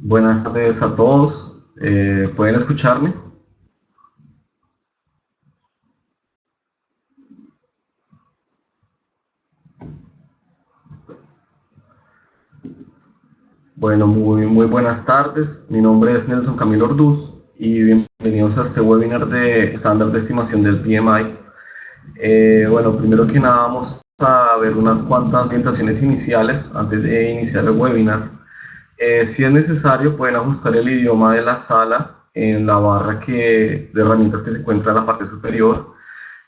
Buenas tardes a todos. ¿Pueden escucharme? Bueno, muy buenas tardes. Mi nombre es Nelson Camilo Orduz y bienvenidos a este webinar de estándar de estimación del PMI. Bueno, primero que nada vamos a ver unas cuantas orientaciones iniciales antes de iniciar el webinar. Si es necesario, pueden ajustar el idioma de la sala en la barra de herramientas que se encuentra en la parte superior.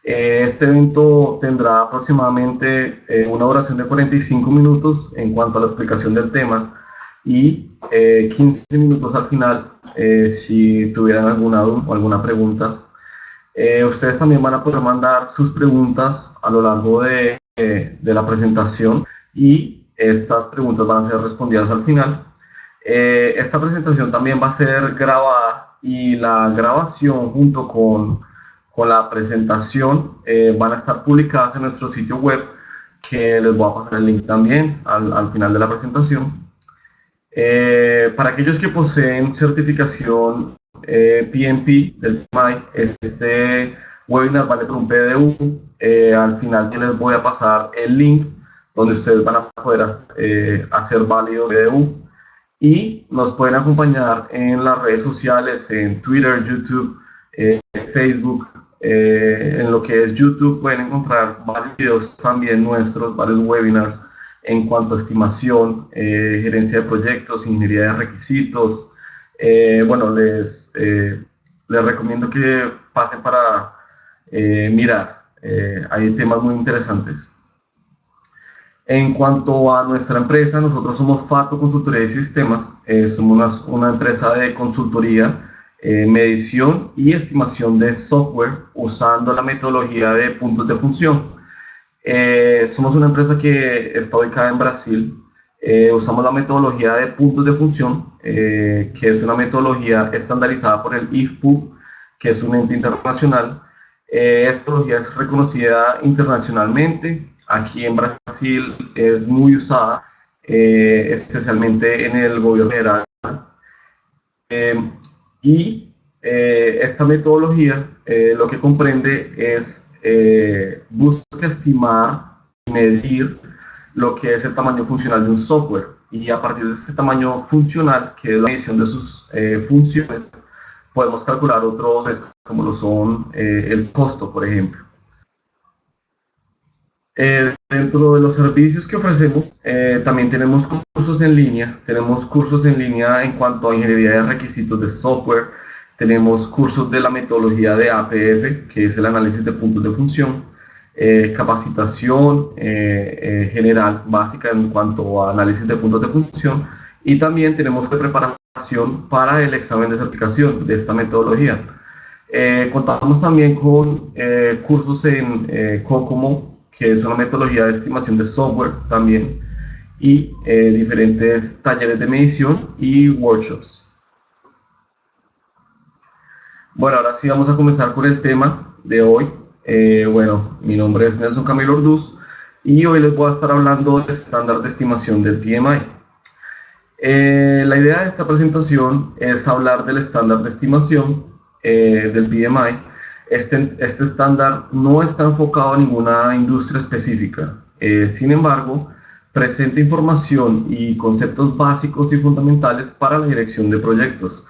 Este evento tendrá aproximadamente una duración de 45 minutos en cuanto a la explicación del tema y 15 minutos al final si tuvieran alguna duda o alguna pregunta. Ustedes también van a poder mandar sus preguntas a lo largo de la presentación y estas preguntas van a ser respondidas al final. Esta presentación también va a ser grabada y la grabación junto con la presentación van a estar publicadas en nuestro sitio web, que les voy a pasar el link también al final de la presentación. Para aquellos que poseen certificación PMP del PMI, este webinar vale por un PDU. Al final yo les voy a pasar el link donde ustedes van a poder hacer válido el PDU. Y nos pueden acompañar en las redes sociales, en Twitter, YouTube, Facebook. En lo que es YouTube pueden encontrar varios videos también nuestros, varios webinars en cuanto a estimación, gerencia de proyectos, ingeniería de requisitos. Bueno, les recomiendo que pasen para mirar. Hay temas muy interesantes. En cuanto a nuestra empresa, nosotros somos Fato Consultoría de Sistemas. Somos una empresa de consultoría, medición y estimación de software usando la metodología de puntos de función. Somos una empresa que está ubicada en Brasil. Usamos la metodología de puntos de función, que es una metodología estandarizada por el IFPU, que es un ente internacional. Esta metodología es reconocida internacionalmente. Aquí en Brasil es muy usada, especialmente en el gobierno federal. Esta metodología lo que comprende es busca estimar y medir lo que es el tamaño funcional de un software, y a partir de ese tamaño funcional, que es la medición de sus funciones, podemos calcular otros como lo son el costo, por ejemplo. Dentro de los servicios que ofrecemos, también tenemos cursos en línea. Tenemos cursos en línea en cuanto a ingeniería de requisitos de software. Tenemos cursos de la metodología de APF, que es el análisis de puntos de función. Capacitación general básica en cuanto a análisis de puntos de función. Y también tenemos preparación para el examen de certificación de esta metodología. Contamos también con cursos en COCOMO, que es una metodología de estimación de software también, y diferentes talleres de medición y workshops. Bueno, ahora sí vamos a comenzar con el tema de hoy. Bueno, mi nombre es Nelson Camilo Orduz y hoy les voy a estar hablando del estándar de estimación del PMI. La idea de esta presentación es hablar del estándar de estimación del PMI. Este estándar no está enfocado a ninguna industria específica. Sin embargo, presenta información y conceptos básicos y fundamentales para la dirección de proyectos.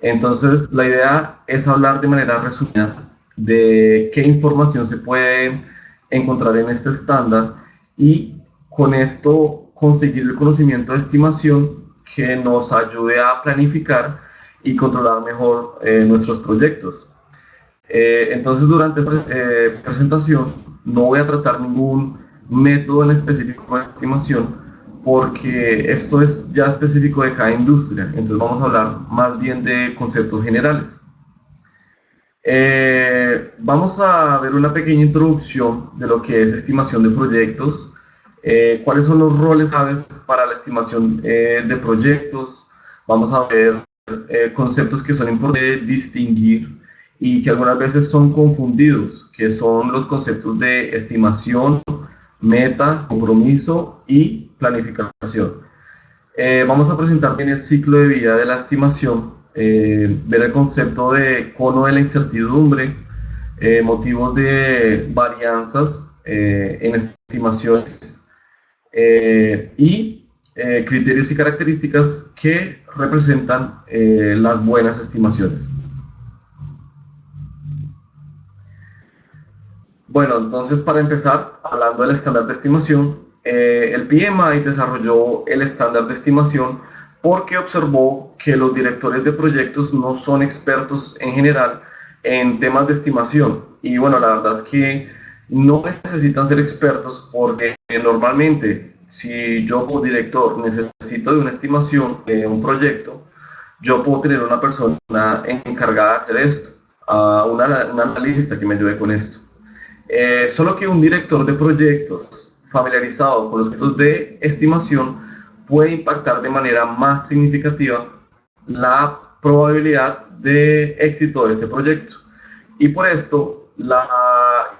Entonces, la idea es hablar de manera resumida de qué información se puede encontrar en este estándar y con esto conseguir el conocimiento de estimación que nos ayude a planificar y controlar mejor nuestros proyectos. Entonces, durante esta presentación no voy a tratar ningún método en específico de estimación, porque esto es ya específico de cada industria. Entonces vamos a hablar más bien de conceptos generales. Vamos a ver una pequeña introducción de lo que es estimación de proyectos, cuáles son los roles claves para la estimación de proyectos. Vamos a ver conceptos que son importantes distinguir y que algunas veces son confundidos, que son los conceptos de estimación, meta, compromiso y planificación. Vamos a presentar bien el ciclo de vida de la estimación, ver el concepto de cono de la incertidumbre, motivos de varianzas en estimaciones y criterios y características que representan las buenas estimaciones. Bueno, entonces para empezar, hablando del estándar de estimación, el PMI desarrolló el estándar de estimación porque observó que los directores de proyectos no son expertos en general en temas de estimación. Y bueno, la verdad es que no necesitan ser expertos porque normalmente si yo como director necesito de una estimación de un proyecto, yo puedo tener una persona encargada de hacer esto, un analista que me ayude con esto. Solo que un director de proyectos familiarizado con los métodos de estimación puede impactar de manera más significativa la probabilidad de éxito de este proyecto. Y por esto, la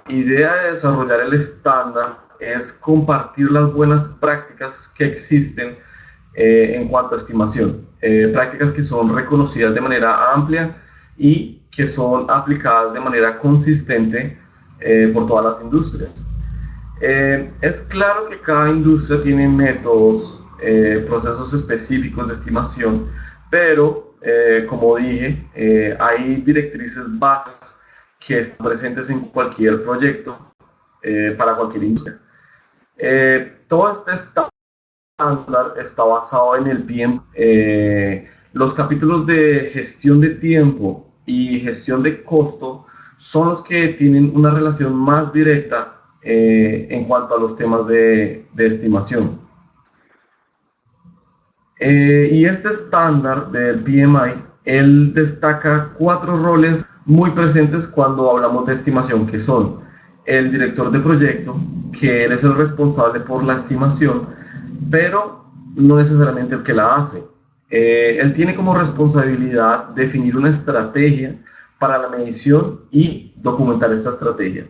idea de desarrollar el estándar es compartir las buenas prácticas que existen en cuanto a estimación, prácticas que son reconocidas de manera amplia y que son aplicadas de manera consistente por todas las industrias. Es claro que cada industria tiene métodos, procesos específicos de estimación, pero como dije, hay directrices básicas que están presentes en cualquier proyecto para cualquier industria. Todo este estándar está basado en el PMI. Los capítulos de gestión de tiempo y gestión de costo son los que tienen una relación más directa en cuanto a los temas de estimación. Y este estándar del PMI, él destaca 4 roles muy presentes cuando hablamos de estimación, que son el director de proyecto, que él es el responsable por la estimación, pero no necesariamente el que la hace. Él tiene como responsabilidad definir una estrategia para la medición y documentar esta estrategia.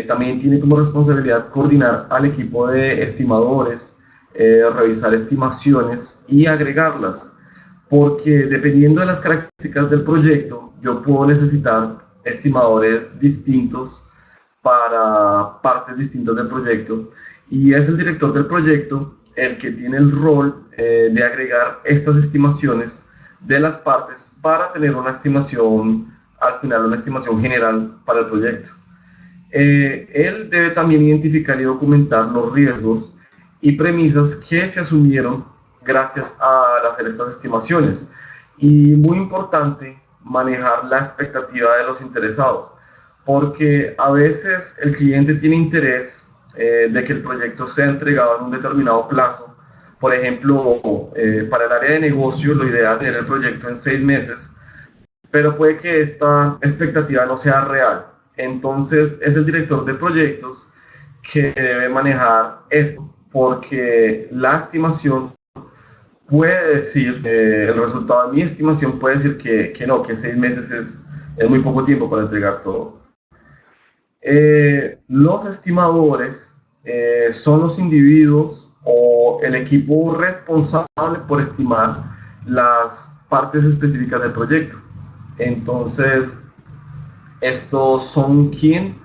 También tiene como responsabilidad coordinar al equipo de estimadores, revisar estimaciones y agregarlas, porque dependiendo de las características del proyecto, yo puedo necesitar estimadores distintos para partes distintas del proyecto, y es el director del proyecto el que tiene el rol de agregar estas estimaciones de las partes para tener una estimación, al final una estimación general para el proyecto. Él debe también identificar y documentar los riesgos y premisas que se asumieron gracias a hacer estas estimaciones. Y muy importante, manejar la expectativa de los interesados, porque a veces el cliente tiene interés de que el proyecto sea entregado en un determinado plazo. Por ejemplo, para el área de negocio, lo ideal es tener el proyecto en 6 meses, pero puede que esta expectativa no sea real. Entonces, es el director de proyectos que debe manejar esto, porque la estimación puede decir, el resultado de mi estimación puede decir que no, que 6 meses es muy poco tiempo para entregar todo. Los estimadores son los individuos o el equipo responsable por estimar las partes específicas del proyecto. Entonces, estos son quienes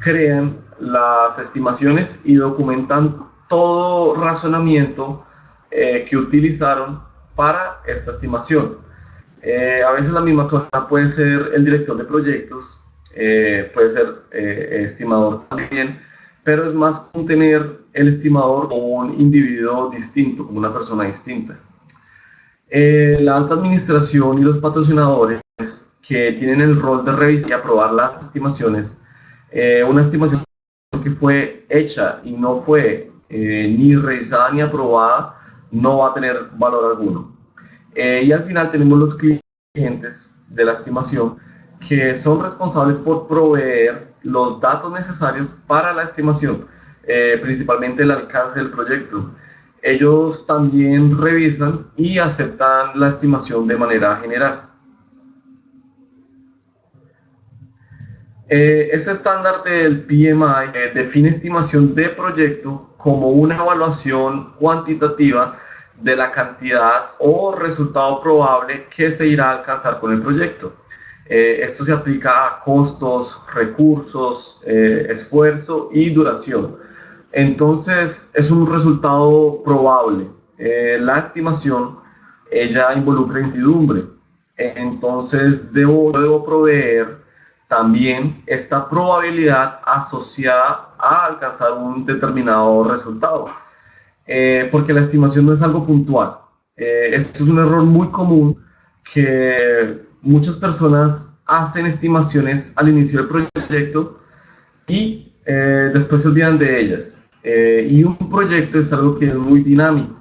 crean las estimaciones y documentan todo razonamiento que utilizaron para esta estimación. A veces la misma persona puede ser el director de proyectos, puede ser estimador también, pero es más común tener el estimador como un individuo distinto, como una persona distinta. La alta administración y los patrocinadores que tienen el rol de revisar y aprobar las estimaciones, una estimación que fue hecha y no fue ni revisada ni aprobada, no va a tener valor alguno. Y al final tenemos los clientes de la estimación, que son responsables por proveer los datos necesarios para la estimación, principalmente el alcance del proyecto. Ellos también revisan y aceptan la estimación de manera general. Este estándar del PMI define estimación de proyecto como una evaluación cuantitativa de la cantidad o resultado probable que se irá a alcanzar con el proyecto. Esto se aplica a costos, recursos, esfuerzo y duración. Entonces, es un resultado probable. La estimación, ella involucra incertidumbre. Entonces, debo proveer también esta probabilidad asociada a alcanzar un determinado resultado. Porque la estimación no es algo puntual. Esto es un error muy común que muchas personas hacen estimaciones al inicio del proyecto y después se olvidan de ellas. Y un proyecto es algo que es muy dinámico.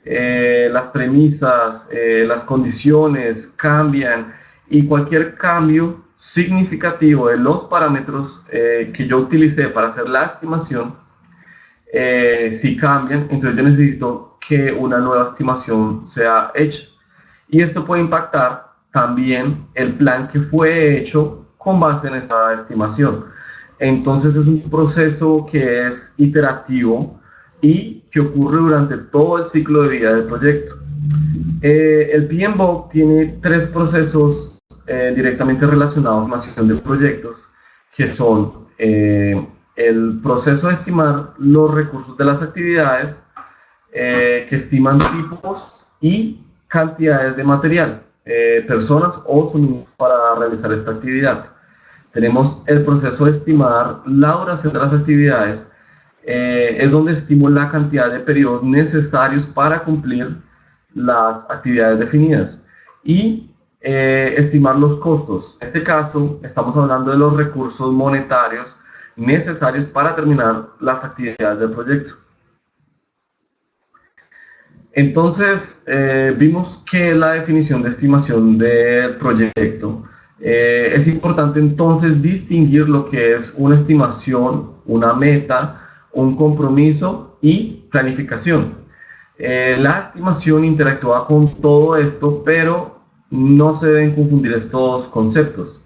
Las premisas, las condiciones cambian y cualquier cambio significativo de los parámetros que yo utilicé para hacer la estimación, si cambian, entonces yo necesito que una nueva estimación sea hecha. Y esto puede impactar también el plan que fue hecho con base en esta estimación. Entonces es un proceso que es iterativo y que ocurre durante todo el ciclo de vida del proyecto. El PMBOK tiene tres procesos directamente relacionados a la estimación de proyectos, que son el proceso de estimar los recursos de las actividades, que estiman tipos y cantidades de material, personas o suministros para realizar esta actividad. Tenemos el proceso de estimar la duración de las actividades, es donde estimo la cantidad de periodos necesarios para cumplir las actividades definidas. Y estimar los costos. En este caso, estamos hablando de los recursos monetarios necesarios para terminar las actividades del proyecto. Entonces, vimos que la definición de estimación del proyecto, es importante entonces distinguir lo que es una estimación, una meta, un compromiso y planificación. La estimación interactúa con todo esto, pero no se deben confundir estos conceptos.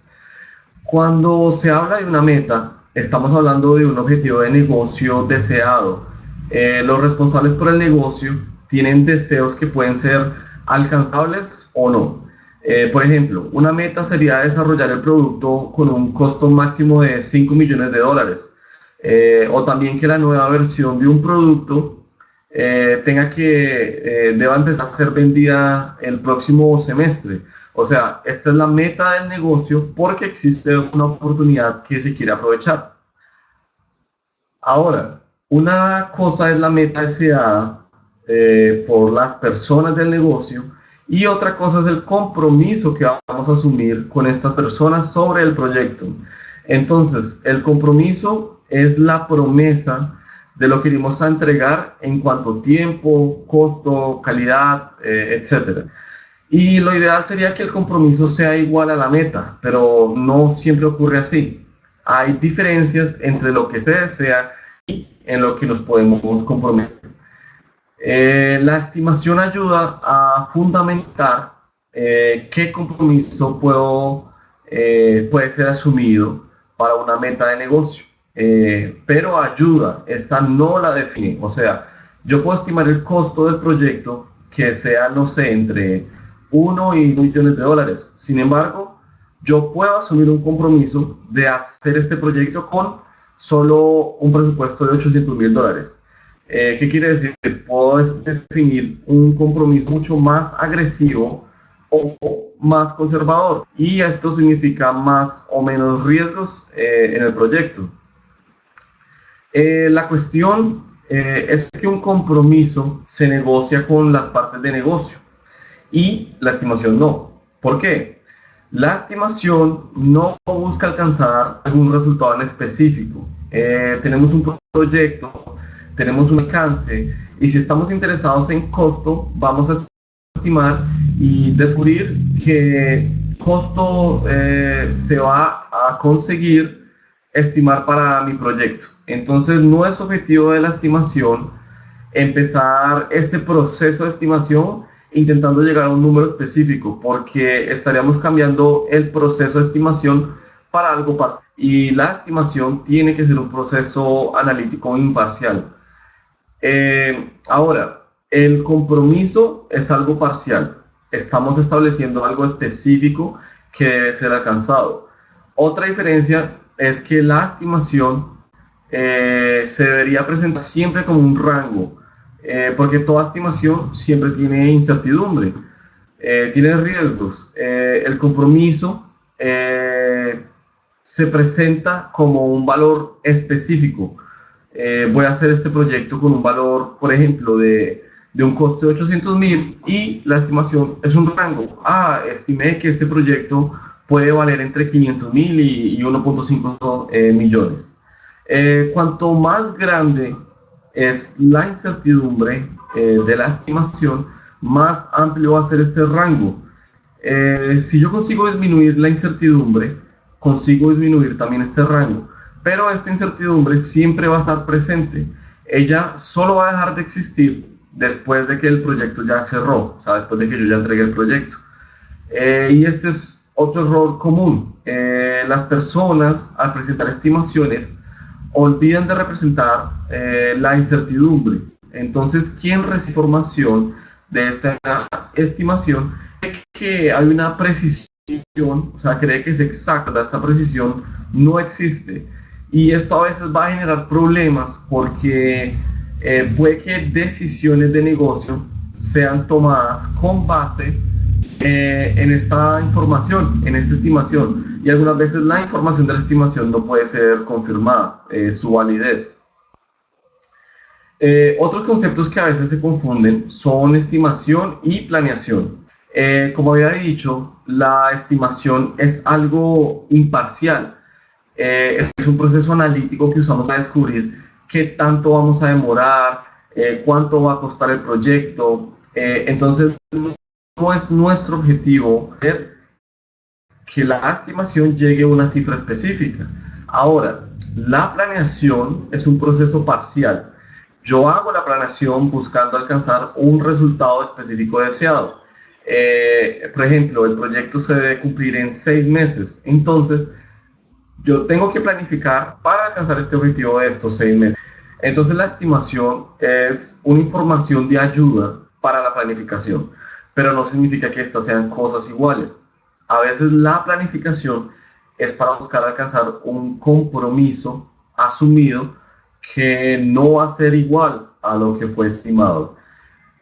Cuando se habla de una meta, estamos hablando de un objetivo de negocio deseado. Los responsables por el negocio tienen deseos que pueden ser alcanzables o no. Por ejemplo, una meta sería desarrollar el producto con un costo máximo de $5 millones. O también que la nueva versión de un producto deba empezar a ser vendida el próximo semestre. O sea, esta es la meta del negocio porque existe una oportunidad que se quiere aprovechar. Ahora, una cosa es la meta deseada por las personas del negocio y otra cosa es el compromiso que vamos a asumir con estas personas sobre el proyecto. Entonces, el compromiso es la promesa de lo que iremos a entregar en cuanto a tiempo, costo, calidad, etc. Y lo ideal sería que el compromiso sea igual a la meta, pero no siempre ocurre así. Hay diferencias entre lo que se desea y en lo que nos podemos comprometer. La estimación ayuda a fundamentar qué compromiso puede ser asumido para una meta de negocio. Pero ayuda, esta no la define. O sea, yo puedo estimar el costo del proyecto que sea, no sé, entre 1 y 2 millones de dólares. Sin embargo, yo puedo asumir un compromiso de hacer este proyecto con solo un presupuesto de $800,000. ¿Qué quiere decir? Puedo definir un compromiso mucho más agresivo o más conservador, y esto significa más o menos riesgos en el proyecto. La cuestión es que un compromiso se negocia con las partes de negocio y la estimación no. ¿Por qué? La estimación no busca alcanzar algún resultado en específico. Tenemos un proyecto, tenemos un alcance, y si estamos interesados en costo, vamos a estimar y descubrir qué costo se va a conseguir estimar para mi proyecto. Entonces, no es objetivo de la estimación empezar este proceso de estimación intentando llegar a un número específico, porque estaríamos cambiando el proceso de estimación para algo parcial. Y la estimación tiene que ser un proceso analítico imparcial. Ahora, el compromiso es algo parcial. Estamos estableciendo algo específico que debe ser alcanzado. Otra diferencia es que la estimación se debería presentar siempre como un rango, porque toda estimación siempre tiene incertidumbre, tiene riesgos. El compromiso se presenta como un valor específico. Voy a hacer este proyecto con un valor, por ejemplo, de un coste de 800.000 y la estimación es un rango. Estimé que este proyecto puede valer entre 500.000 y 1.5 millones. Cuanto más grande es la incertidumbre de la estimación, más amplio va a ser este rango. Si yo consigo disminuir la incertidumbre, consigo disminuir también este rango, pero esta incertidumbre siempre va a estar presente. Ella solo va a dejar de existir después de que el proyecto ya cerró, o sea, después de que yo ya entregué el proyecto. Y este es otro error común. Las personas al presentar estimaciones olvidan de representar la incertidumbre. Entonces, ¿quién recibe información de esta estimación? Cree que hay una precisión, o sea, cree que es exacta, esta precisión no existe. Y esto a veces va a generar problemas porque puede que decisiones de negocio sean tomadas con base en esta información, en esta estimación. Y algunas veces la información de la estimación no puede ser confirmada, su validez. Otros conceptos que a veces se confunden son estimación y planeación. Como había dicho, la estimación es algo imparcial. Es un proceso analítico que usamos para descubrir qué tanto vamos a demorar, cuánto va a costar el proyecto. Entonces, no es nuestro objetivo ver que la estimación llegue a una cifra específica. Ahora, la planeación es un proceso parcial. Yo hago la planeación buscando alcanzar un resultado específico deseado. Por ejemplo, el proyecto se debe cumplir en 6 meses. Entonces, yo tengo que planificar para alcanzar este objetivo de estos 6 meses. Entonces, la estimación es una información de ayuda para la planificación, pero no significa que estas sean cosas iguales. A veces la planificación es para buscar alcanzar un compromiso asumido que no va a ser igual a lo que fue estimado.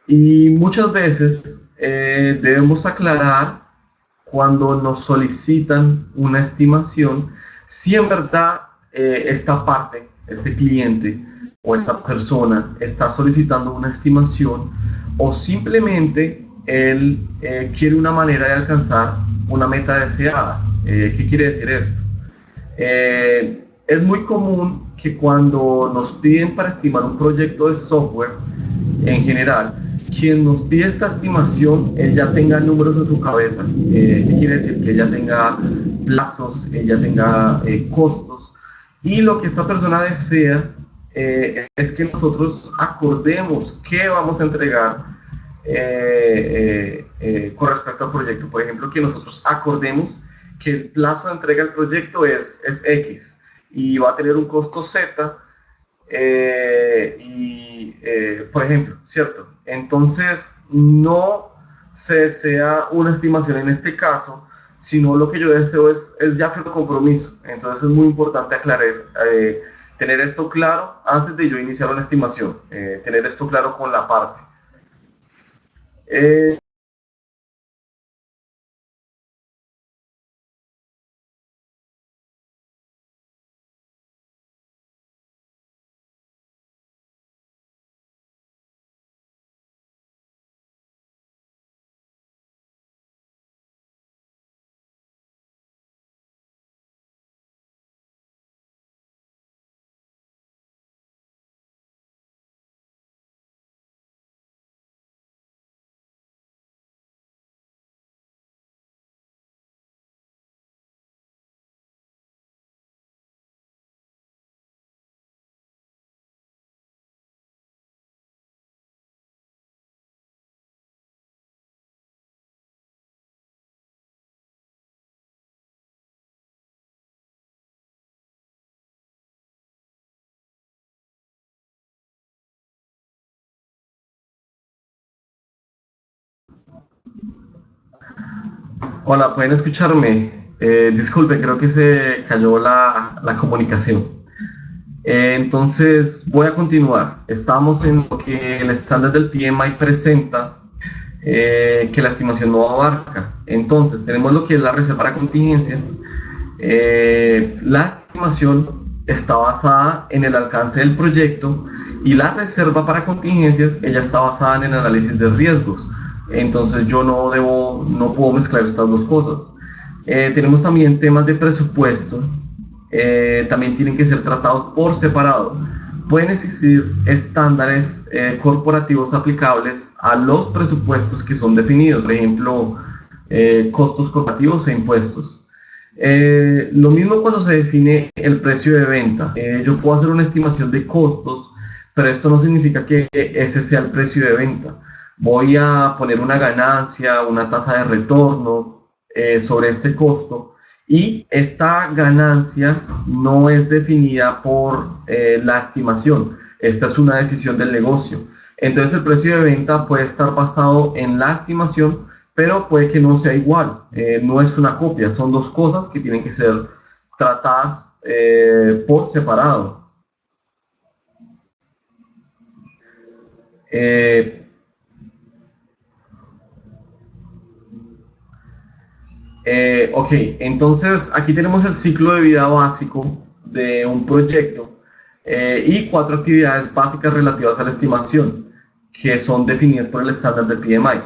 Y muchas veces debemos aclarar cuando nos solicitan una estimación si en verdad esta parte, este cliente o esta persona está solicitando una estimación o simplemente él quiere una manera de alcanzar una meta deseada. ¿Qué quiere decir esto? Es muy común que cuando nos piden para estimar un proyecto de software en general, quien nos pide esta estimación, él ya tenga números en su cabeza. ¿Qué quiere decir? Que ella tenga plazos, ella tenga costos. Y lo que esta persona desea es que nosotros acordemos qué vamos a entregar con respecto al proyecto. Por ejemplo, que nosotros acordemos que el plazo de entrega del proyecto es X y va a tener un costo Z. Por ejemplo, ¿cierto? Entonces, no se desea una estimación en este caso, sino lo que yo deseo es ya firme compromiso. Entonces, es muy importante aclarar, tener esto claro antes de yo iniciar una estimación, tener esto claro con la parte. Eh, Hola, ¿pueden escucharme? Disculpe, creo que se cayó la comunicación. Entonces, voy a continuar. Estamos en lo que el estándar del PMI presenta, que la estimación no abarca. Entonces, tenemos lo que es la reserva para contingencia. La estimación está basada en el alcance del proyecto y la reserva para contingencias, ella está basada en el análisis de riesgos. Entonces yo no puedo mezclar estas dos cosas. Tenemos también temas de presupuesto, también tienen que ser tratados por separado. Pueden existir estándares corporativos aplicables a los presupuestos que son definidos, por ejemplo, costos corporativos e impuestos. Lo mismo cuando se define el precio de venta. Yo puedo hacer una estimación de costos, pero esto no significa que ese sea el precio de venta. Voy a poner una ganancia, una tasa de retorno sobre este costo, y esta ganancia no es definida por la estimación. Esta es una decisión del negocio. Entonces el precio de venta puede estar basado en la estimación, pero puede que no sea igual. No es una copia, son dos cosas que tienen que ser tratadas por separado. Eh, ok, entonces aquí tenemos el ciclo de vida básico de un proyecto y cuatro actividades básicas relativas a la estimación que son definidas por el estándar del PMI.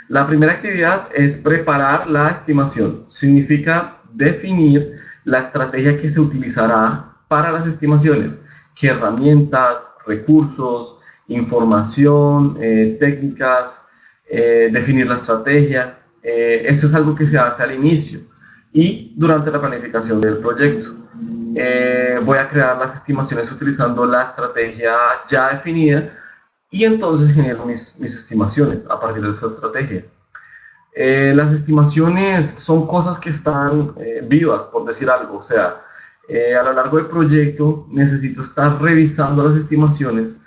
La primera actividad es preparar la estimación. Significa definir la estrategia que se utilizará para las estimaciones, qué herramientas, recursos, información, técnicas, definir la estrategia. Esto es algo que se hace al inicio y durante la planificación del proyecto. Voy a crear las estimaciones utilizando la estrategia ya definida y entonces genero mis estimaciones a partir de esa estrategia. Las estimaciones son cosas que están vivas, por decir algo. O sea, a lo largo del proyecto necesito estar revisando las estimaciones,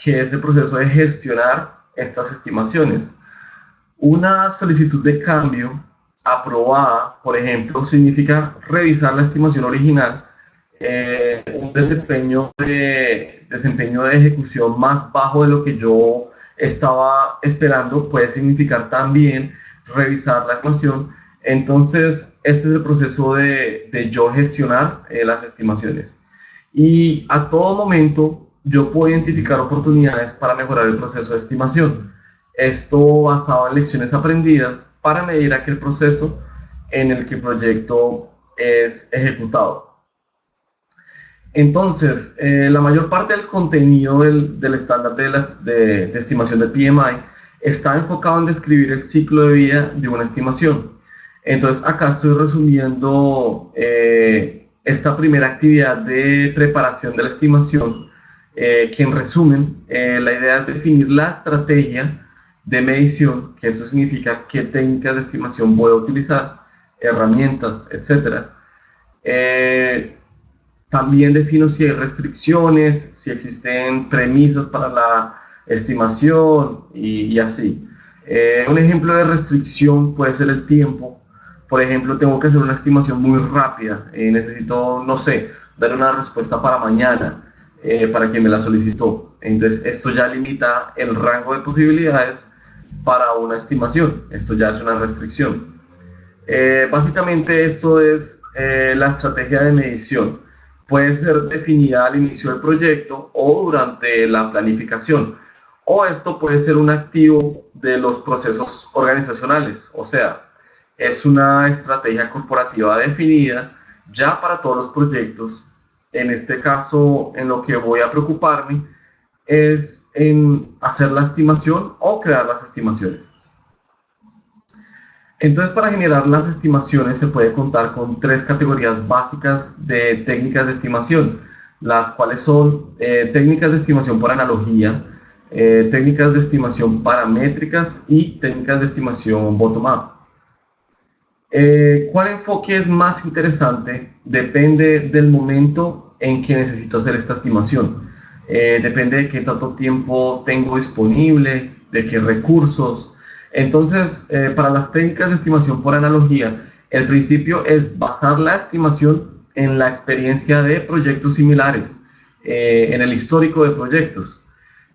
que es el proceso de gestionar estas estimaciones. Una solicitud de cambio aprobada, por ejemplo, significa revisar la estimación original. Un desempeño de ejecución más bajo de lo que yo estaba esperando puede significar también revisar la estimación. Entonces, este es el proceso de yo gestionar las estimaciones. Y a todo momento yo puedo identificar oportunidades para mejorar el proceso de estimación. Esto basado en lecciones aprendidas para medir aquel proceso en el que el proyecto es ejecutado. Entonces, la mayor parte del contenido del estándar de estimación del PMI está enfocado en describir el ciclo de vida de una estimación. Entonces, acá estoy resumiendo esta primera actividad de preparación de la estimación, que en resumen, la idea es definir la estrategia de medición, que esto significa qué técnicas de estimación voy a utilizar, herramientas, etc. También defino si hay restricciones, si existen premisas para la estimación y así. Un ejemplo de restricción puede ser el tiempo. Por ejemplo, tengo que hacer una estimación muy rápida. Necesito, no sé, dar una respuesta para mañana para quien me la solicitó. Entonces, esto ya limita el rango de posibilidades para una estimación. Esto ya es una restricción. Básicamente, esto es la estrategia de medición. Puede ser definida al inicio del proyecto o durante la planificación, o esto puede ser un activo de los procesos organizacionales. O sea, es una estrategia corporativa definida ya para todos los proyectos. En este caso, en lo que voy a preocuparme es en hacer la estimación o crear las estimaciones. Entonces, para generar las estimaciones se puede contar con tres categorías básicas de técnicas de estimación, las cuales son técnicas de estimación por analogía, técnicas de estimación paramétricas y técnicas de estimación bottom-up. ¿Cuál enfoque es más interesante? Depende del momento en que necesito hacer esta estimación. Depende de qué tanto tiempo tengo disponible, de qué recursos. Entonces, para las técnicas de estimación por analogía, el principio es basar la estimación en la experiencia de proyectos similares, en el histórico de proyectos.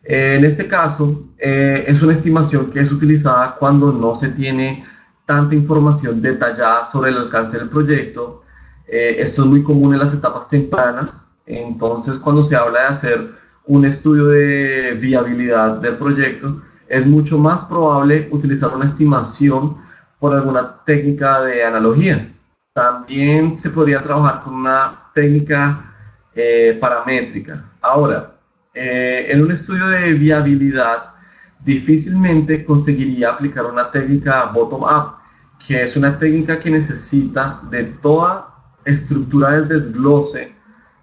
En este caso, es una estimación que es utilizada cuando no se tiene tanta información detallada sobre el alcance del proyecto. Esto es muy común en las etapas tempranas. Entonces, cuando se habla de hacer un estudio de viabilidad del proyecto, es mucho más probable utilizar una estimación por alguna técnica de analogía. También se podría trabajar con una técnica paramétrica. Ahora, en un estudio de viabilidad, difícilmente conseguiría aplicar una técnica bottom-up, que es una técnica que necesita de toda estructura del desglose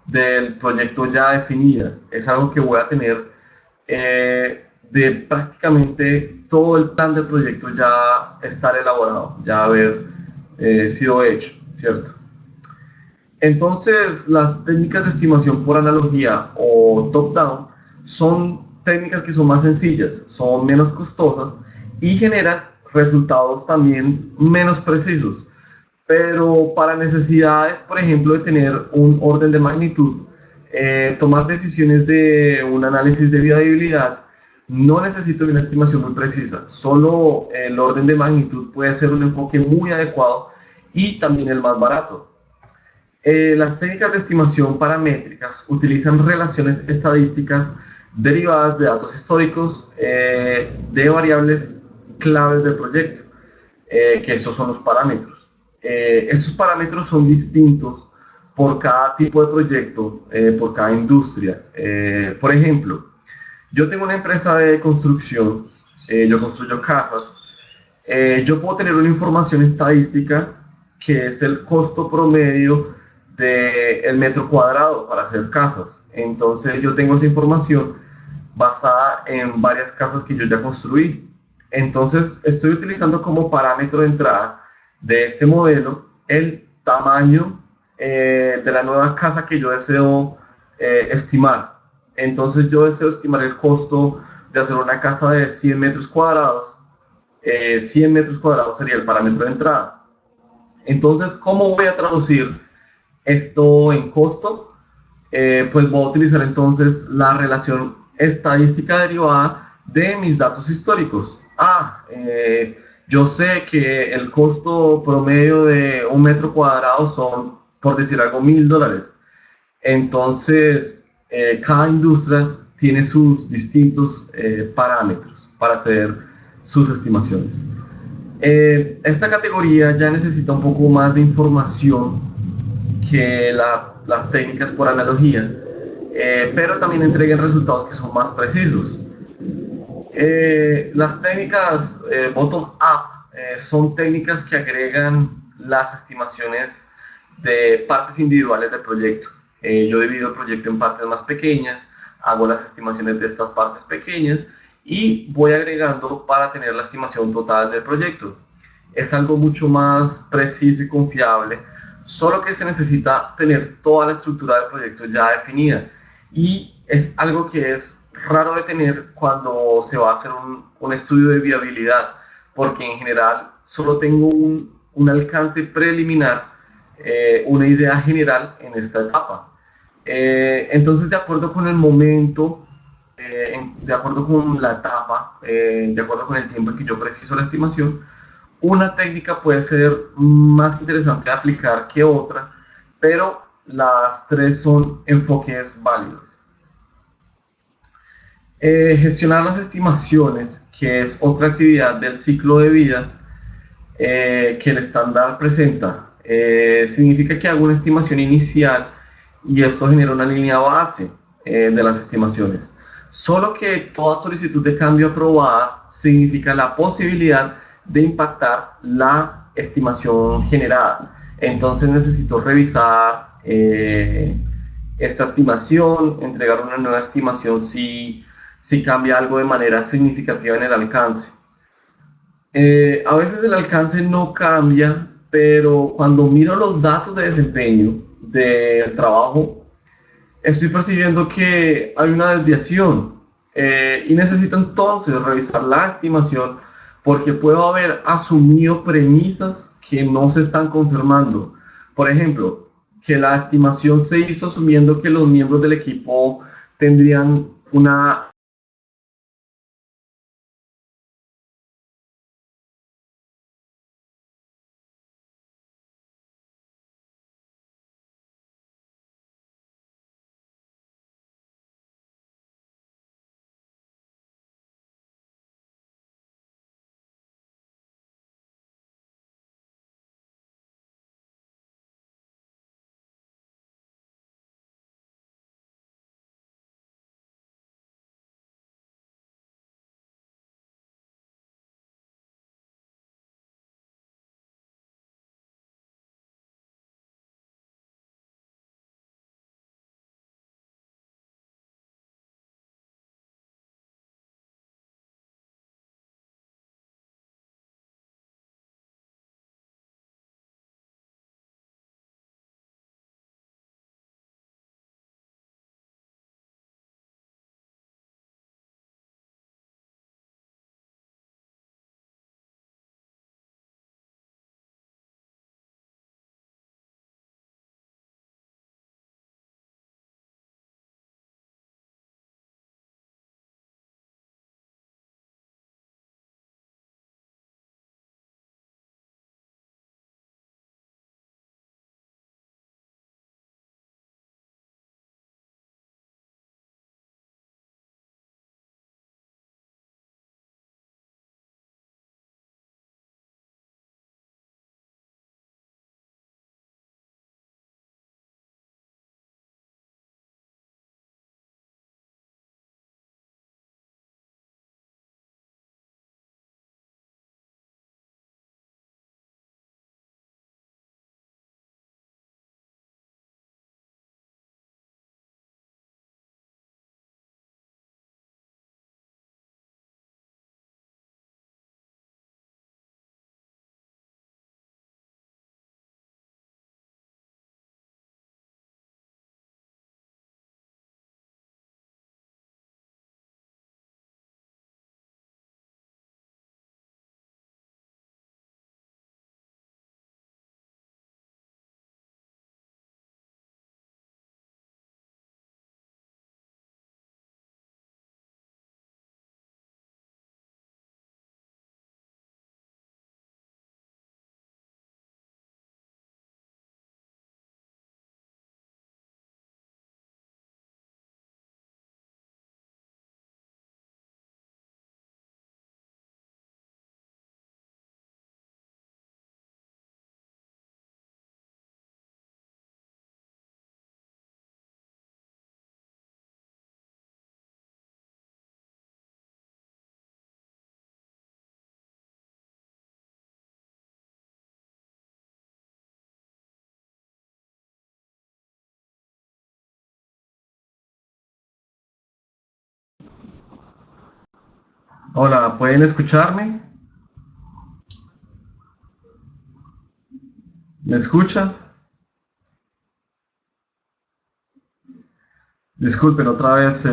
del proyecto ya definida. Es algo que voy a tener de prácticamente todo el plan del proyecto ya estar elaborado, ya haber sido hecho, ¿cierto? Entonces, las técnicas de estimación por analogía o top-down son técnicas que son más sencillas, son menos costosas y generan resultados también menos precisos. Pero para necesidades, por ejemplo, de tener un orden de magnitud, tomar decisiones de un análisis de viabilidad, no necesito una estimación muy precisa. Solo el orden de magnitud puede ser un enfoque muy adecuado y también el más barato. Las técnicas de estimación paramétricas utilizan relaciones estadísticas derivadas de datos históricos de variables claves del proyecto, que estos son los parámetros. Estos parámetros son distintos por cada tipo de proyecto, por cada industria. Por ejemplo, yo tengo una empresa de construcción, yo construyo casas, yo puedo tener una información estadística que es el costo promedio del metro cuadrado para hacer casas. Entonces yo tengo esa información basada en varias casas que yo ya construí. Entonces estoy utilizando como parámetro de entrada de este modelo el tamaño de la nueva casa que yo deseo estimar. Entonces yo deseo estimar el costo de hacer una casa de 100 metros cuadrados. 100 metros cuadrados sería el parámetro de entrada. Entonces, ¿cómo voy a traducir esto en costo? Pues voy a utilizar entonces la relación estadística derivada de mis datos históricos. Yo sé que el costo promedio de un metro cuadrado son, por decir algo, $1000. Entonces, cada industria tiene sus distintos parámetros para hacer sus estimaciones. Esta categoría ya necesita un poco más de información que las técnicas por analogía, pero también entregan resultados que son más precisos. Las técnicas bottom-up son técnicas que agregan las estimaciones de partes individuales del proyecto. Yo divido el proyecto en partes más pequeñas, hago las estimaciones de estas partes pequeñas y voy agregando para tener la estimación total del proyecto. Es algo mucho más preciso y confiable, solo que se necesita tener toda la estructura del proyecto ya definida y es algo que es raro de tener cuando se va a hacer un estudio de viabilidad, porque en general solo tengo un alcance preliminar, una idea general en esta etapa. Entonces, de acuerdo con el momento, de acuerdo con la etapa, de acuerdo con el tiempo en que yo preciso la estimación, una técnica puede ser más interesante de aplicar que otra, pero las tres son enfoques válidos. Gestionar las estimaciones, que es otra actividad del ciclo de vida que el estándar presenta, significa que hago una estimación inicial y esto genera una línea base de las estimaciones. Solo que toda solicitud de cambio aprobada significa la posibilidad de impactar la estimación generada. Entonces necesito revisar esta estimación, entregar una nueva estimación si cambia algo de manera significativa en el alcance. A veces el alcance no cambia, pero cuando miro los datos de desempeño del trabajo, estoy percibiendo que hay una desviación y necesito entonces revisar la estimación porque puedo haber asumido premisas que no se están confirmando. Por ejemplo, que la estimación se hizo asumiendo que los miembros del equipo tendrían una... Hola, ¿pueden escucharme? ¿Me escucha? Disculpen, otra vez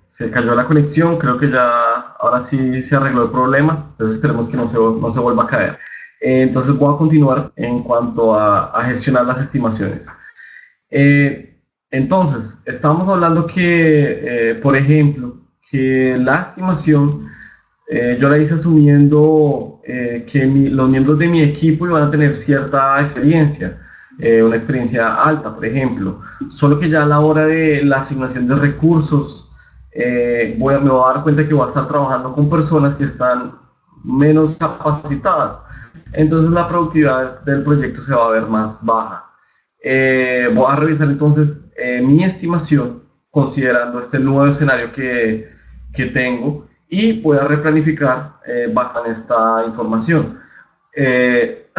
se cayó la conexión, creo que ya ahora sí se arregló el problema, entonces esperemos que no se vuelva a caer. Entonces voy a continuar en cuanto a gestionar las estimaciones. Entonces, estamos hablando que, por ejemplo, que la estimación yo la hice asumiendo que los miembros de mi equipo iban a tener cierta experiencia, una experiencia alta, por ejemplo. Solo que ya a la hora de la asignación de recursos, me voy a dar cuenta que voy a estar trabajando con personas que están menos capacitadas. Entonces la productividad del proyecto se va a ver más baja. Voy a revisar entonces mi estimación considerando este nuevo escenario que tengo y voy a replanificar basado en esta información. Eh,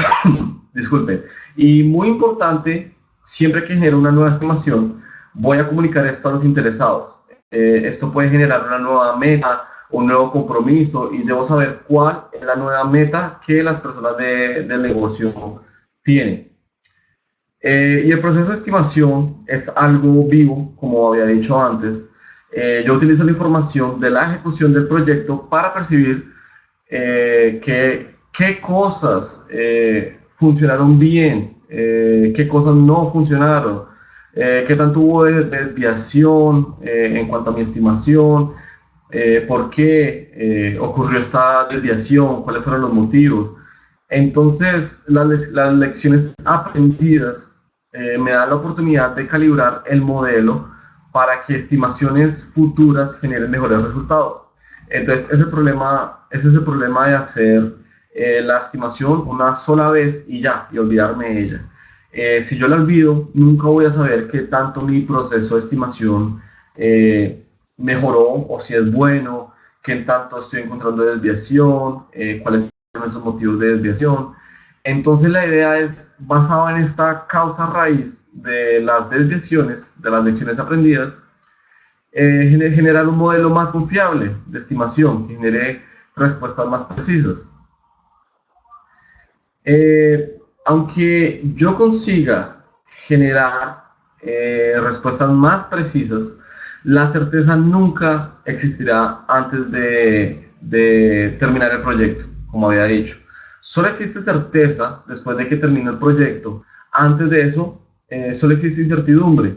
disculpe. Y muy importante, siempre que genero una nueva estimación, voy a comunicar esto a los interesados. Esto puede generar una nueva meta, un nuevo compromiso y debo saber cuál es la nueva meta que las personas del negocio tienen. Y el proceso de estimación es algo vivo, como había dicho antes. Yo utilizo la información de la ejecución del proyecto para percibir qué cosas funcionaron bien, qué cosas no funcionaron, qué tanto hubo de desviación en cuanto a mi estimación, por qué ocurrió esta desviación, cuáles fueron los motivos. Entonces, las lecciones aprendidas me dan la oportunidad de calibrar el modelo para que estimaciones futuras generen mejores resultados. Entonces, ese es el problema de hacer la estimación una sola vez y ya, y olvidarme de ella. Si yo la olvido, nunca voy a saber qué tanto mi proceso de estimación mejoró o si es bueno, qué tanto estoy encontrando desviación, cuáles son esos motivos de desviación. Entonces la idea es, basada en esta causa raíz de las desviaciones, de las lecciones aprendidas, generar un modelo más confiable de estimación, que genere respuestas más precisas. Aunque yo consiga generar respuestas más precisas, la certeza nunca existirá antes de terminar el proyecto, como había dicho. Solo existe certeza después de que termine el proyecto. Antes de eso, solo existe incertidumbre.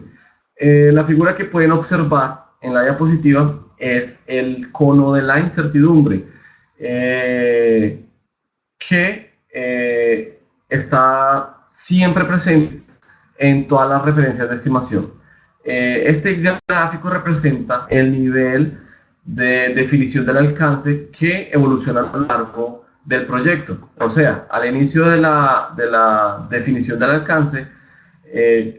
La figura que pueden observar en la diapositiva es el cono de la incertidumbre, que está siempre presente en todas las referencias de estimación. Este gráfico representa el nivel de definición del alcance que evoluciona a lo largo del proyecto. O sea, al inicio de la definición del alcance,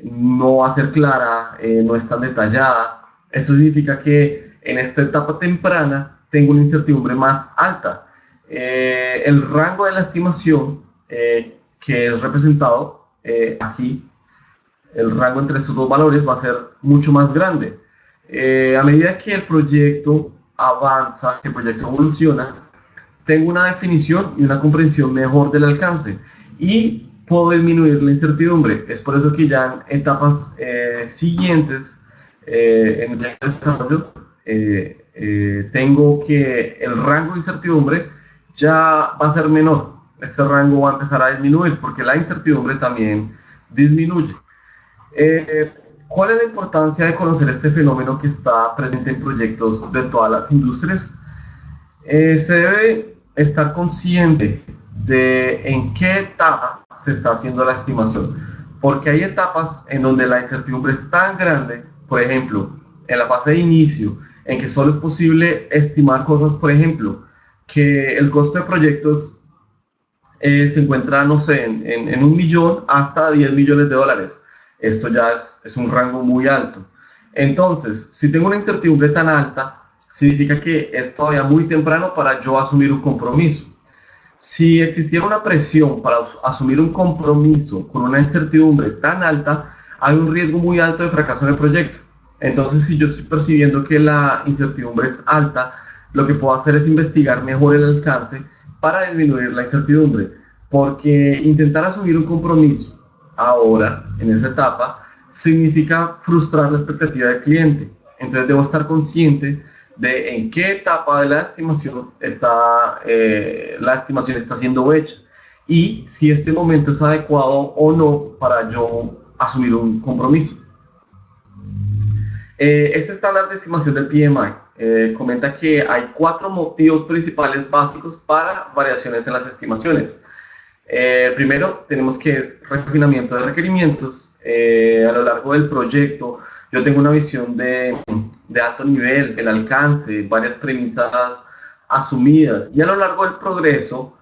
no va a ser clara, no es tan detallada. Eso significa que en esta etapa temprana tengo una incertidumbre más alta. El rango de la estimación, que es representado aquí, el rango entre estos dos valores va a ser mucho más grande. A medida que el proyecto avanza, que el proyecto evoluciona, tengo una definición y una comprensión mejor del alcance y puedo disminuir la incertidumbre. Es por eso que ya en etapas siguientes en el desarrollo tengo que el rango de incertidumbre ya va a ser menor. Este rango va a empezar a disminuir porque la incertidumbre también disminuye. ¿Cuál es la importancia de conocer este fenómeno que está presente en proyectos de todas las industrias? Se debe estar consciente de en qué etapa se está haciendo la estimación, porque hay etapas en donde la incertidumbre es tan grande, por ejemplo, en la fase de inicio, en que solo es posible estimar cosas, por ejemplo, que el costo de proyectos se encuentra, no sé, en 1 millón hasta 10 millones de dólares. Esto ya es un rango muy alto. Entonces, si tengo una incertidumbre tan alta, significa que es todavía muy temprano para yo asumir un compromiso. Si existiera una presión para asumir un compromiso con una incertidumbre tan alta, hay un riesgo muy alto de fracaso en el proyecto. Entonces, si yo estoy percibiendo que la incertidumbre es alta, lo que puedo hacer es investigar mejor el alcance para disminuir la incertidumbre, porque intentar asumir un compromiso ahora, en esa etapa, significa frustrar la expectativa del cliente. Entonces debo estar consciente de en qué etapa de la estimación está siendo hecha y si este momento es adecuado o no para yo asumir un compromiso. Este estándar de estimación del PMI comenta que hay 4 motivos principales básicos para variaciones en las estimaciones. Primero, tenemos que es refinamiento de requerimientos. A lo largo del proyecto, yo tengo una visión de alto nivel, el alcance, varias premisas asumidas. Y a lo largo del progreso,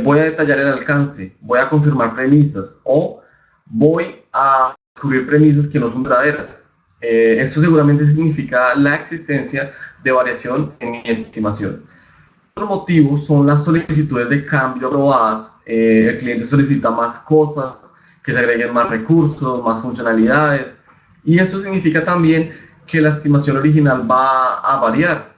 voy a detallar el alcance, voy a confirmar premisas o voy a descubrir premisas que no son verdaderas. Esto seguramente significa la existencia de variación en mi estimación. Otro motivo son las solicitudes de cambio aprobadas. El cliente solicita más cosas, que se agreguen más recursos, más funcionalidades, y esto significa también que la estimación original va a variar.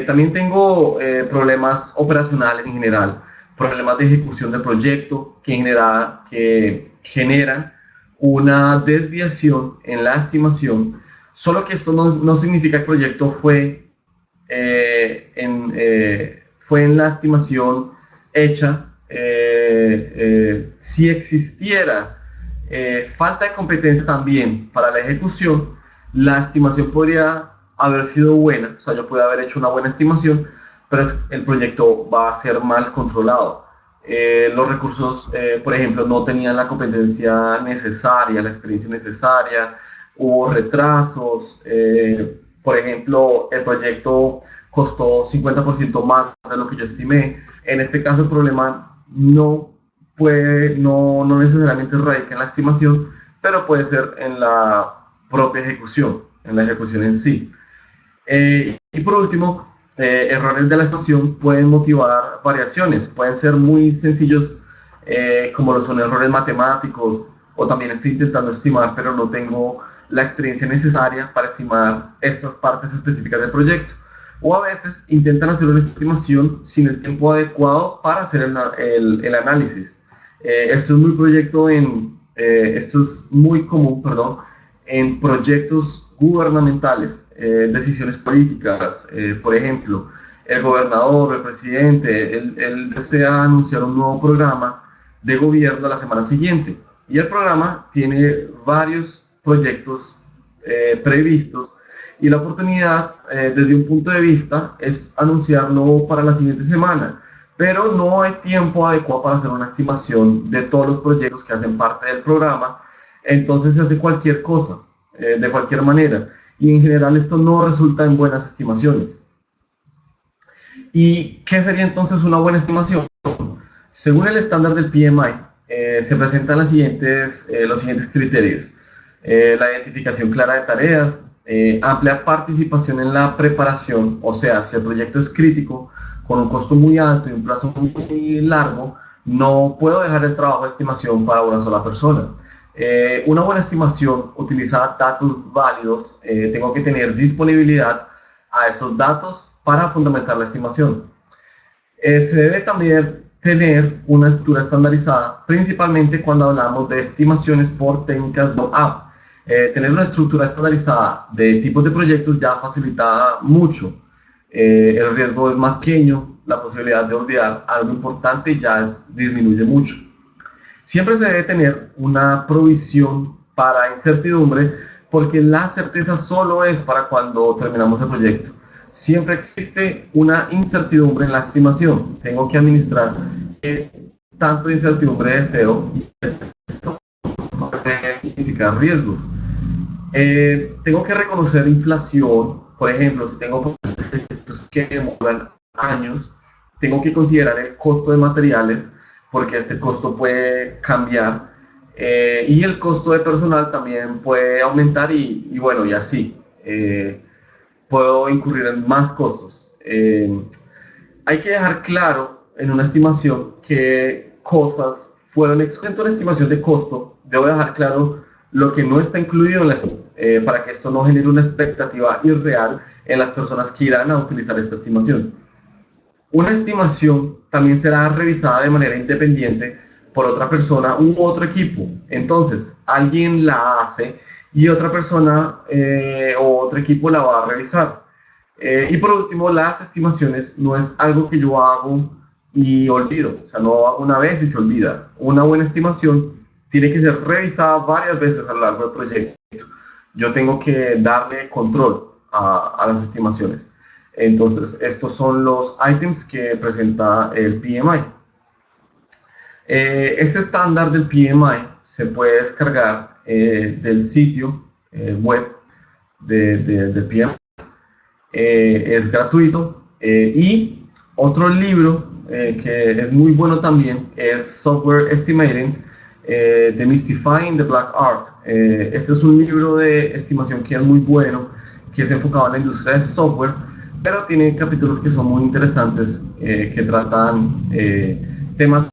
También tengo problemas operacionales en general, problemas de ejecución del proyecto que generan una desviación en la estimación, solo que esto no significa que el proyecto fue fue en la estimación hecha. Si existiera falta de competencia también para la ejecución, la estimación podría haber sido buena, o sea, yo pude haber hecho una buena estimación, pero el proyecto va a ser mal controlado. Los recursos, por ejemplo, no tenían la competencia necesaria, la experiencia necesaria, hubo retrasos, por ejemplo, el proyecto costó 50% más de lo que yo estimé. En este caso, el problema no necesariamente radica en la estimación, pero puede ser en la propia ejecución, en la ejecución en sí. Y por último, errores de la estimación pueden motivar variaciones, pueden ser muy sencillos, como lo son errores matemáticos, o también estoy intentando estimar, pero no tengo la experiencia necesaria para estimar estas partes específicas del proyecto. O a veces intentan hacer una estimación sin el tiempo adecuado para hacer el análisis. Esto es muy común, perdón, en proyectos gubernamentales, decisiones políticas. Por ejemplo, el gobernador, el presidente, él desea anunciar un nuevo programa de gobierno la semana siguiente, y el programa tiene varios proyectos previstos, y la oportunidad, desde un punto de vista, es anunciarlo para la siguiente semana, pero no hay tiempo adecuado para hacer una estimación de todos los proyectos que hacen parte del programa. Entonces se hace cualquier cosa, de cualquier manera, y en general esto no resulta en buenas estimaciones. ¿Y qué sería entonces una buena estimación? Según el estándar del PMI, se presentan los siguientes criterios. La identificación clara de tareas, amplia participación en la preparación, o sea, si el proyecto es crítico, con un costo muy alto y un plazo muy largo, no puedo dejar el trabajo de estimación para una sola persona. Una buena estimación utiliza datos válidos, tengo que tener disponibilidad a esos datos para fundamentar la estimación. Se debe también tener una estructura estandarizada, principalmente cuando hablamos de estimaciones por técnicas bottom-up. Tener una estructura estandarizada de tipos de proyectos ya facilita mucho. El riesgo es más pequeño, la posibilidad de olvidar algo importante disminuye mucho. Siempre se debe tener una provisión para incertidumbre, porque la certeza solo es para cuando terminamos el proyecto. Siempre existe una incertidumbre en la estimación. Tengo que administrar tanto incertidumbre deseo, para identificar riesgos. Tengo que reconocer inflación. Por ejemplo, si tengo proyectos que demoran años, tengo que considerar el costo de materiales, porque este costo puede cambiar, y el costo de personal también puede aumentar, y bueno, y así puedo incurrir en más costos. Hay que dejar claro en una estimación qué cosas fueron excluidas. En una estimación de costo debo dejar claro lo que no está incluido en la estimación, para que esto no genere una expectativa irreal en las personas que irán a utilizar esta estimación. Una estimación también será revisada de manera independiente por otra persona u otro equipo. Entonces, alguien la hace y otra persona o otro equipo la va a revisar. Y por último, las estimaciones no es algo que yo hago y olvido. O sea, no hago una vez y se olvida. Una buena estimación tiene que ser revisada varias veces a lo largo del proyecto. Yo tengo que darle control a las estimaciones. Entonces, estos son los ítems que presenta el PMI. Este estándar del PMI se puede descargar del sitio web del PMI. Es gratuito. Y otro libro que es muy bueno también es Software Estimating, Demystifying the Black Art. Este es un libro de estimación que es muy bueno, que es enfocado en la industria de software, pero tiene capítulos que son muy interesantes, que tratan temas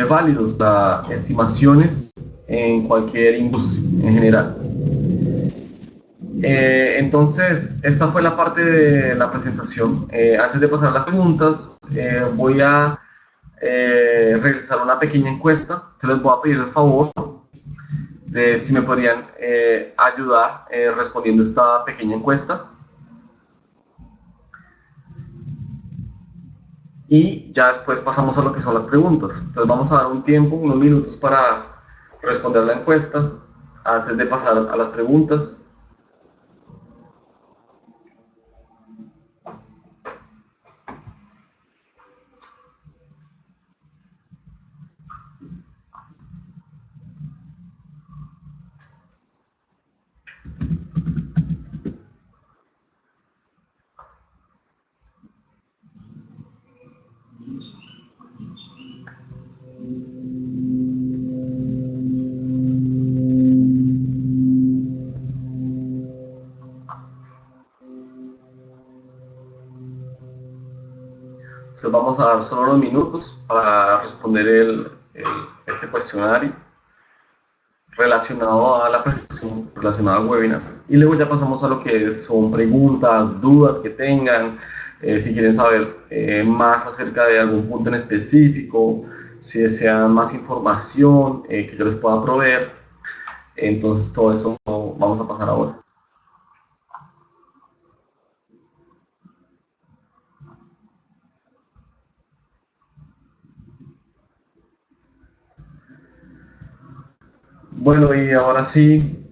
válidos para estimaciones en cualquier industria en general. Entonces, esta fue la parte de la presentación. Antes de pasar a las preguntas, voy a realizar una pequeña encuesta. Se les voy a pedir el favor de si me podrían ayudar respondiendo esta pequeña encuesta. y ya después pasamos a lo que son las preguntas. Entonces vamos a dar un tiempo, unos minutos para responder la encuesta antes de pasar a las preguntas. Entonces vamos a dar solo unos minutos para responder este cuestionario relacionado a la presentación, relacionado al webinar. Y luego ya pasamos a lo que son preguntas, dudas que tengan, si quieren saber más acerca de algún punto en específico, si desean más información que yo les pueda proveer. Entonces todo eso vamos a pasar ahora. Bueno, y ahora sí,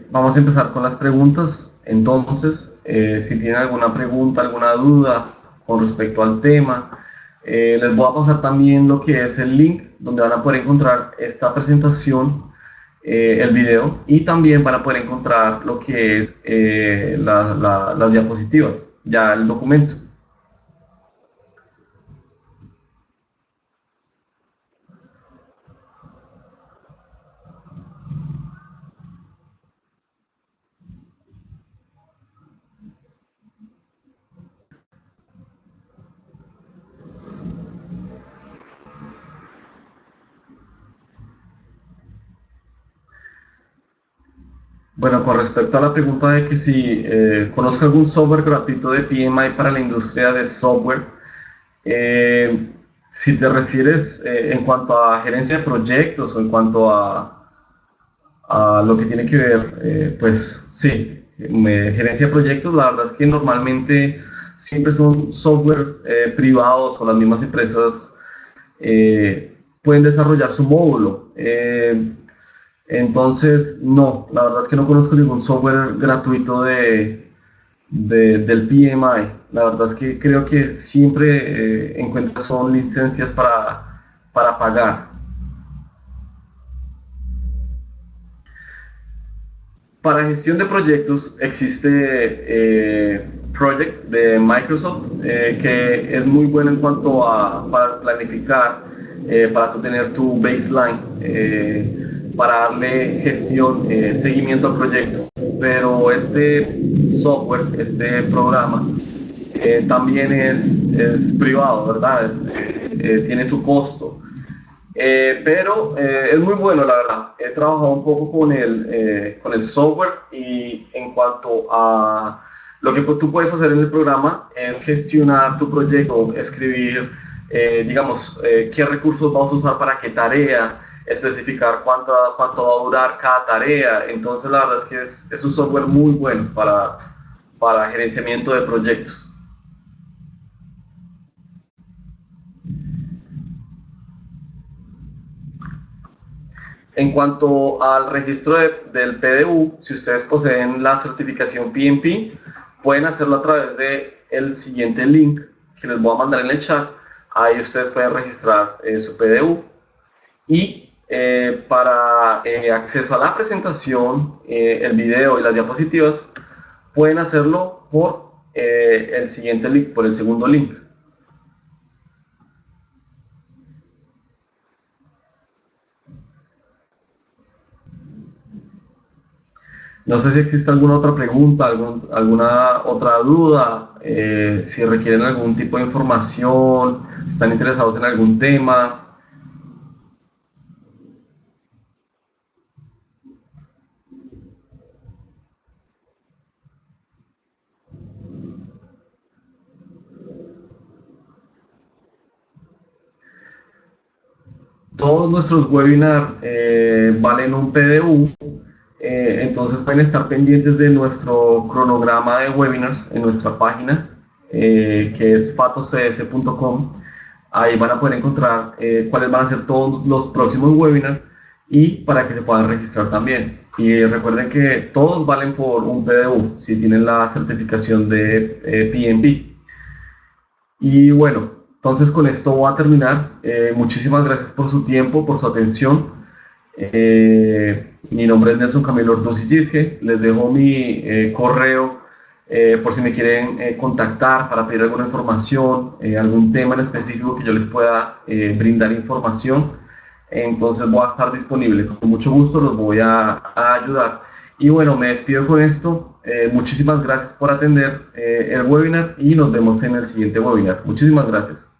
vamos a empezar con las preguntas. Entonces, si tienen alguna pregunta, alguna duda con respecto al tema, les voy a pasar también lo que es el link donde van a poder encontrar esta presentación, el video, y también van a poder encontrar lo que es las diapositivas, ya el documento. Bueno, con respecto a la pregunta de que si conozco algún software gratuito de PMI para la industria de software, si te refieres en cuanto a gerencia de proyectos o en cuanto a lo que tiene que ver, pues sí, gerencia de proyectos, la verdad es que normalmente siempre son software privados o las mismas empresas pueden desarrollar su módulo. Entonces, no, la verdad es que no conozco ningún software gratuito del PMI. La verdad es que creo que siempre encuentras son licencias para pagar. Para gestión de proyectos existe Project de Microsoft, que es muy bueno en cuanto a para planificar, para tú tener tu baseline, para darle gestión, seguimiento al proyecto. Pero este software, este programa, también es privado, ¿verdad? Tiene su costo. Pero es muy bueno, la verdad. He trabajado un poco con el software y en cuanto a lo que tú puedes hacer en el programa es gestionar tu proyecto, escribir, digamos, qué recursos vas a usar para qué tarea, especificar cuánto va a durar cada tarea. Entonces, la verdad es que es un software muy bueno para gerenciamiento de proyectos. En cuanto al registro del PDU, si ustedes poseen la certificación PMP, pueden hacerlo a través del siguiente link que les voy a mandar en el chat. Ahí ustedes pueden registrar su PDU. Y para acceso a la presentación, el video y las diapositivas, pueden hacerlo por el siguiente link, por el segundo link. No sé si existe alguna otra pregunta, alguna otra duda, si requieren algún tipo de información, están interesados en algún tema. Todos nuestros webinars valen un PDU, entonces pueden estar pendientes de nuestro cronograma de webinars en nuestra página, que es fatocs.com. Ahí van a poder encontrar cuáles van a ser todos los próximos webinars y para que se puedan registrar también. Y recuerden que todos valen por un PDU si tienen la certificación de PMP. Y bueno, entonces con esto voy a terminar. Muchísimas gracias por su tiempo, por su atención. Mi nombre es Nelson Camilo Orduz Yitge. Les dejo mi correo por si me quieren contactar para pedir alguna información, algún tema en específico que yo les pueda brindar información. Entonces voy a estar disponible. Con mucho gusto los voy a ayudar. Y bueno, me despido con esto. Muchísimas gracias por atender el webinar y nos vemos en el siguiente webinar. Muchísimas gracias.